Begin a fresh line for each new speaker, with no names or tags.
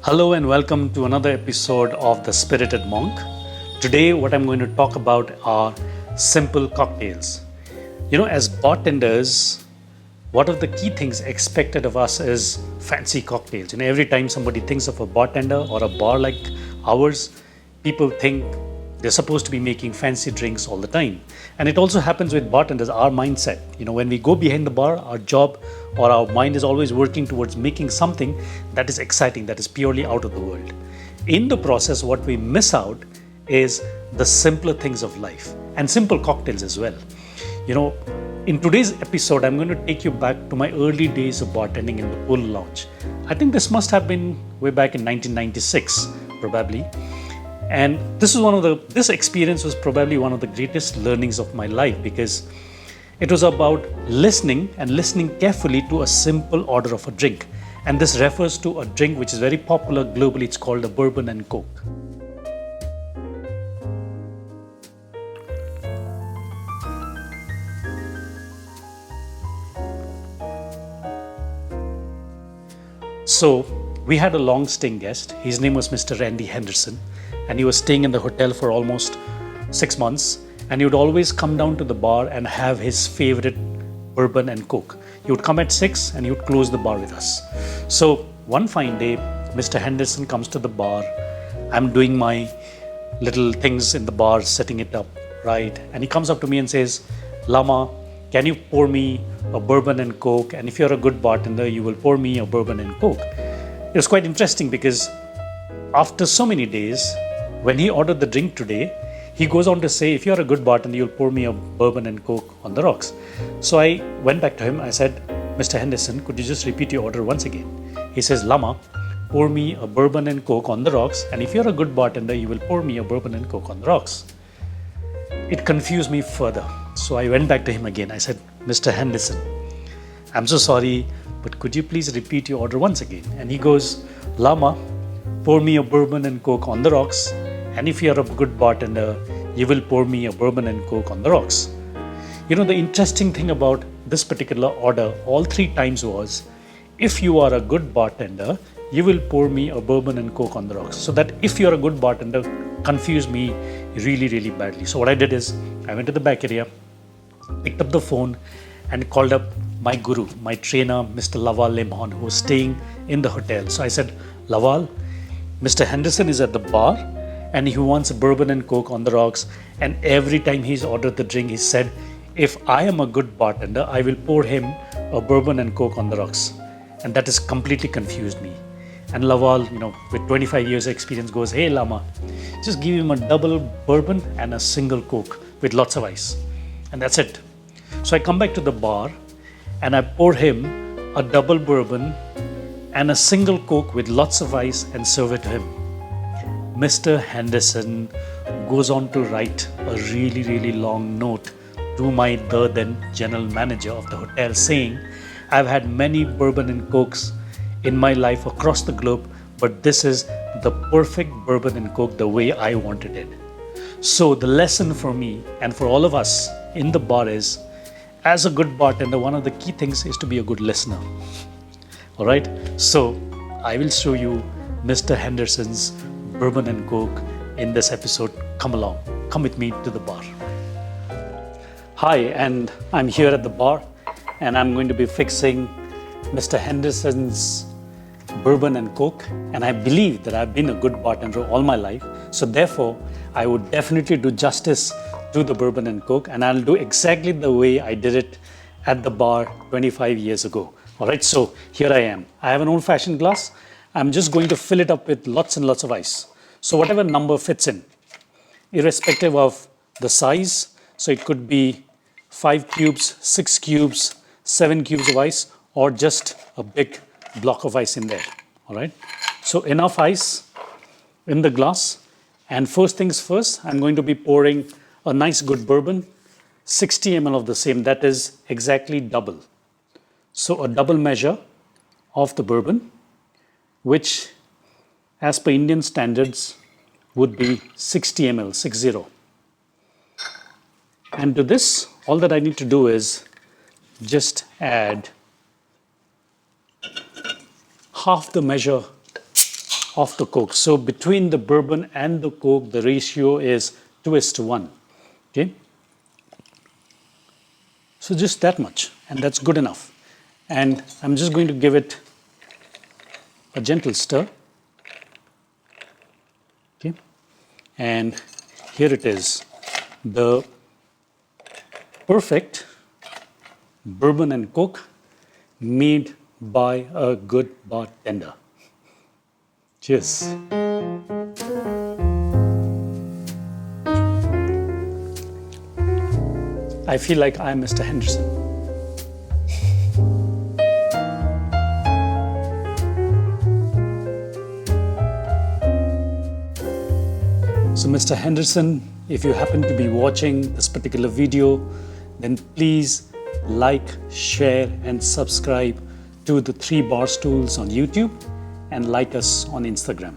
Hello and welcome to another episode of The Spirited Monk. Today, what I'm going to talk about are simple cocktails. As bartenders, one of the key things expected of us is fancy cocktails. Every time somebody thinks of a bartender or a bar like ours, people think they're supposed to be making fancy drinks all the time. And it also happens with bartenders, our mindset. When we go behind the bar, our job or our mind is always working towards making something that is exciting, that is purely out of the world. In the process, what we miss out is the simpler things of life and simple cocktails as well. In today's episode, I'm going to take you back to my early days of bartending in the Polo Lounge. I think this must have been way back in 1996, probably. And this experience was probably one of the greatest learnings of my life because it was about listening and listening carefully to a simple order of a drink. And this refers to a drink which is very popular globally. It's called a Bourbon and Coke. So we had a long-staying guest. His name was Mr. Henderson. And he was staying in the hotel for almost 6 months. And he would always come down to the bar and have his favorite Bourbon and Coke. He would come at 6 and he would close the bar with us. So one fine day, Mr. Henderson comes to the bar. I'm doing my little things in the bar, setting it up, right? And he comes up to me and says, Lama, can you pour me a Bourbon and Coke? And if you're a good bartender, you will pour me a Bourbon and Coke. It was quite interesting because after so many days, when he ordered the drink today, he goes on to say, if you're a good bartender, you'll pour me a Bourbon and Coke on the rocks. So I went back to him. I said, Mr. Henderson, could you just repeat your order once again? He says, Lama, pour me a Bourbon and Coke on the rocks. And if you're a good bartender, you will pour me a Bourbon and Coke on the rocks. It confused me further. So I went back to him again. I said, Mr. Henderson, I'm so sorry, but could you please repeat your order once again? And he goes, Lama, pour me a Bourbon and Coke on the rocks. And if you're a good bartender, you will pour me a Bourbon and Coke on the rocks. The interesting thing about this particular order all 3 times was, if you are a good bartender, you will pour me a Bourbon and Coke on the rocks. So that if you're a good bartender confused me really, really badly. So what I did is, I went to the back area, picked up the phone and called up my guru, my trainer, Mr. Laval Lemon, who was staying in the hotel. So I said, Laval, Mr. Henderson is at the bar and he wants a Bourbon and Coke on the rocks. And every time he's ordered the drink, he said, if I am a good bartender, I will pour him a Bourbon and Coke on the rocks. And that has completely confused me. And Laval, with 25 years experience goes, hey Lama, just give him a double Bourbon and a single Coke with lots of ice. And that's it. So I come back to the bar and I pour him a double Bourbon and a single Coke with lots of ice and serve it to him. Mr. Henderson goes on to write a really, really long note to my then general manager of the hotel saying, I've had many Bourbon and Cokes in my life across the globe, but this is the perfect Bourbon and Coke the way I wanted it. So the lesson for me and for all of us in the bar is, as a good bartender, one of the key things is to be a good listener. All right. So I will show you Mr. Henderson's Bourbon and Coke in this episode. Come along. Come with me to the bar. Hi, and I'm here at the bar and I'm going to be fixing Mr. Henderson's Bourbon and Coke. And I believe that I've been a good bartender all my life. So therefore, I would definitely do justice to the Bourbon and Coke, and I'll do exactly the way I did it at the bar 25 years ago. All right, so here I am. I have an old-fashioned glass. I'm just going to fill it up with lots and lots of ice. So whatever number fits in, irrespective of the size. So it could be 5 cubes, 6 cubes, 7 cubes of ice, or just a big block of ice in there. All right, so enough ice in the glass. And first things first, I'm going to be pouring a nice good bourbon, 60 ml of the same, that is exactly double. So a double measure of the bourbon, which as per Indian standards would be 60 ml, 60. And to this, all that I need to do is just add half the measure of the Coke. So between the bourbon and the Coke, the ratio is 2:1. Okay. So just that much, and that's good enough. And I'm just going to give it a gentle stir. Okay. And here it is, the perfect bourbon and Coke made by a good bartender. Cheers. I feel like I'm Mr. Henderson. So, Mr. Henderson, if you happen to be watching this particular video, then please like, share, and subscribe to the 3 Bar Stools on YouTube and like us on Instagram.